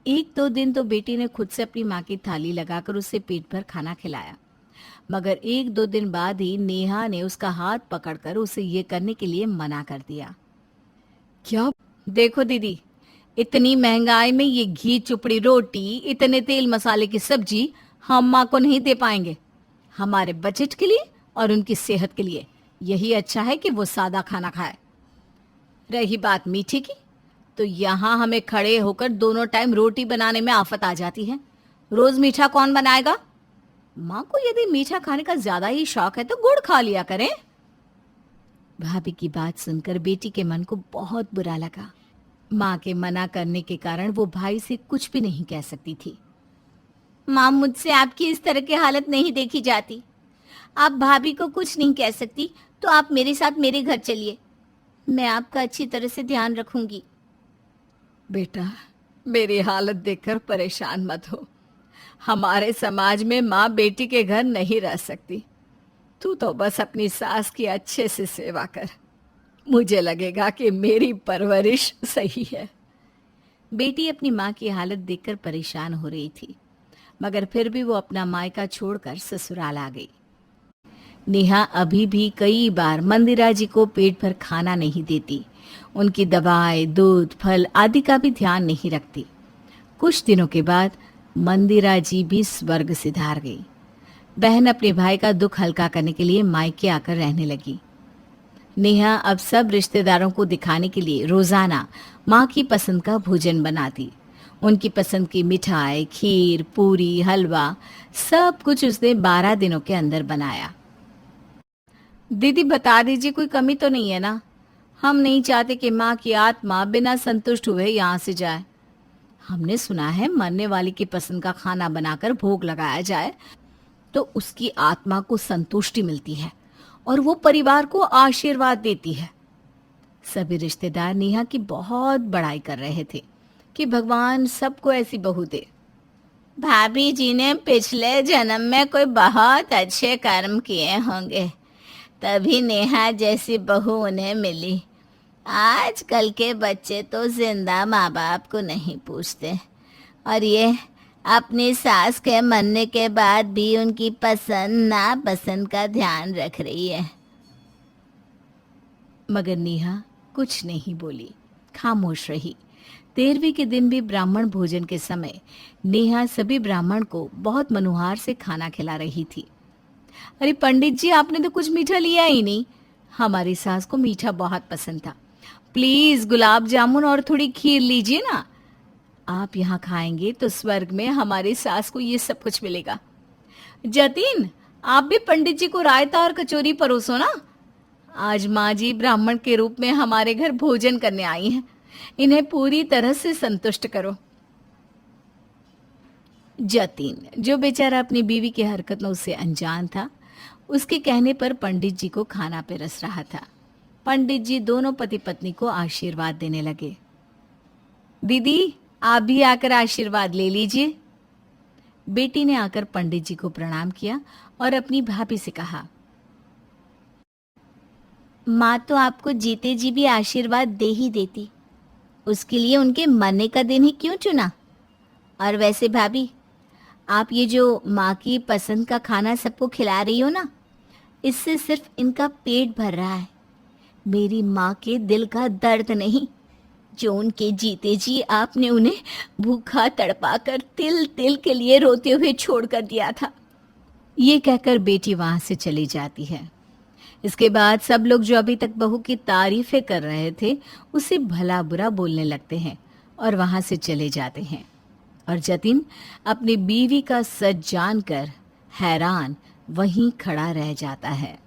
Speaker 1: 1-2 दिन तो बेटी ने खुद से अपनी माँ की थाली लगाकर उसे पेट भर खाना खिलाया, मगर 1-2 दिन बाद ही नेहा ने उसका हाथ पकड़कर उसे ये करने के लिए मना कर दिया।
Speaker 2: क्या?
Speaker 1: देखो दीदी, इतनी महंगाई में ये घी चुपड़ी रोटी, इतने तेल मसाले की सब्जी हम माँ को नहीं दे पाएंगे। हमारे बजट के लिए और उनकी सेहत के लिए यही अच्छा है कि वो सादा खाना खाए। रही बात मीठे की, तो यहाँ हमें खड़े होकर दोनों टाइम रोटी बनाने में आफत आ जाती है। रोज मीठा कौन बनाएगा? माँ को यदि मीठा खाने का ज्यादा ही शौक है तो गुड़ खा लिया करें। भाभी की बात सुनकर बेटी के मन को बहुत बुरा लगा। माँ के मना करने के कारण वो भाई से कुछ भी नहीं कह सकती थी।
Speaker 3: माँ, मुझसे आपकी इस तरह की हालत नहीं देखी जाती। आप भाभी को कुछ नहीं कह सकती तो आप मेरे साथ मेरे घर चलिए, मैं आपका अच्छी तरह से ध्यान रखूंगी।
Speaker 2: बेटा, मेरी हालत देखकर परेशान मत हो। हमारे समाज में माँ बेटी के घर नहीं रह सकती। तू तो बस अपनी सास की अच्छे से सेवा कर, मुझे लगेगा कि मेरी परवरिश सही है।
Speaker 1: बेटी अपनी माँ की हालत देखकर परेशान हो रही थी, मगर फिर भी वो अपना मायका छोड़कर ससुराल आ गई। नेहा अभी भी कई बार मंदिरा जी को पेट भर खाना नहीं देती, उनकी दवाएं, दूध, फल आदि का भी ध्यान नहीं रखती। कुछ दिनों के बाद मंदिरा जी भी स्वर्ग सिधार गई। बहन अपने भाई का दुख हल्का करने के लिए मायके आकर रहने लगी। नेहा अब सब रिश्तेदारों को दिखाने के लिए रोजाना माँ की पसंद का भोजन बनाती। उनकी पसंद की मिठाई, खीर, पूरी, हलवा सब कुछ उसने 12 दिनों के अंदर बनाया। दीदी बता दीजिए, कोई कमी तो नहीं है ना? हम नहीं चाहते कि माँ की आत्मा बिना संतुष्ट हुए यहाँ से जाए। हमने सुना है मरने वाली की पसंद का खाना बनाकर भोग लगाया जाए तो उसकी आत्मा को संतुष्टि मिलती है और वो परिवार को आशीर्वाद देती है। सभी रिश्तेदार नेहा की बहुत बड़ाई कर रहे थे कि भगवान सबको ऐसी बहू दे।
Speaker 3: भाभी जी ने पिछले जन्म में कोई बहुत अच्छे कर्म किए होंगे, तभी नेहा जैसी बहू उन्हें मिली। आजकल के बच्चे तो जिंदा माँ बाप को नहीं पूछते, और ये अपनी सास के मरने के बाद भी उनकी पसंद नापसंद का ध्यान रख रही है।
Speaker 1: मगर नेहा कुछ नहीं बोली, खामोश रही। 13वीं के दिन भी ब्राह्मण भोजन के समय नेहा सभी ब्राह्मण को बहुत मनुहार से खाना खिला रही थी। अरे पंडित जी, आपने तो कुछ मीठा लिया ही नहीं। हमारी सास को मीठा बहुत पसंद था। प्लीज गुलाब जामुन और थोड़ी खीर लीजिए ना। आप यहाँ खाएंगे तो स्वर्ग में हमारी सास को ये सब कुछ मिलेगा। जतिन, आप भी पंडित जी को रायता और कचौरी परोसो ना। आज माँ जी ब्राह्मण के रूप में हमारे घर भोजन करने आई हैं, इन्हें पूरी तरह से संतुष्ट करो। जतिन, जो बेचारा अपनी बीवी की हरकतों से अनजान था, उसके कहने पर पंडित जी को खाना परस रहा था। पंडित जी दोनों पति पत्नी को आशीर्वाद देने लगे। दीदी, आप भी आकर आशीर्वाद ले लीजिए। बेटी ने आकर पंडित जी को प्रणाम किया और अपनी भाभी से कहा,
Speaker 3: माँ तो आपको जीते जी भी आशीर्वाद दे ही देती, उसके लिए उनके मरने का दिन ही क्यों चुना? और वैसे भाभी, आप ये जो माँ की पसंद का खाना सबको खिला रही हो ना, इससे सिर्फ इनका पेट भर रहा है, मेरी माँ के दिल का दर्द नहीं। जो उनके जीते जी आपने उन्हें भूखा तड़पाकर तिल तिल के लिए रोते हुए छोड़ कर दिया था।
Speaker 1: ये कहकर बेटी वहां से चली जाती है। इसके बाद सब लोग जो अभी तक बहू की तारीफें कर रहे थे उसे भला बुरा बोलने लगते हैं और वहां से चले जाते हैं। और जतिन अपनी बीवी का सच जानकर हैरान वहीं खड़ा रह जाता है।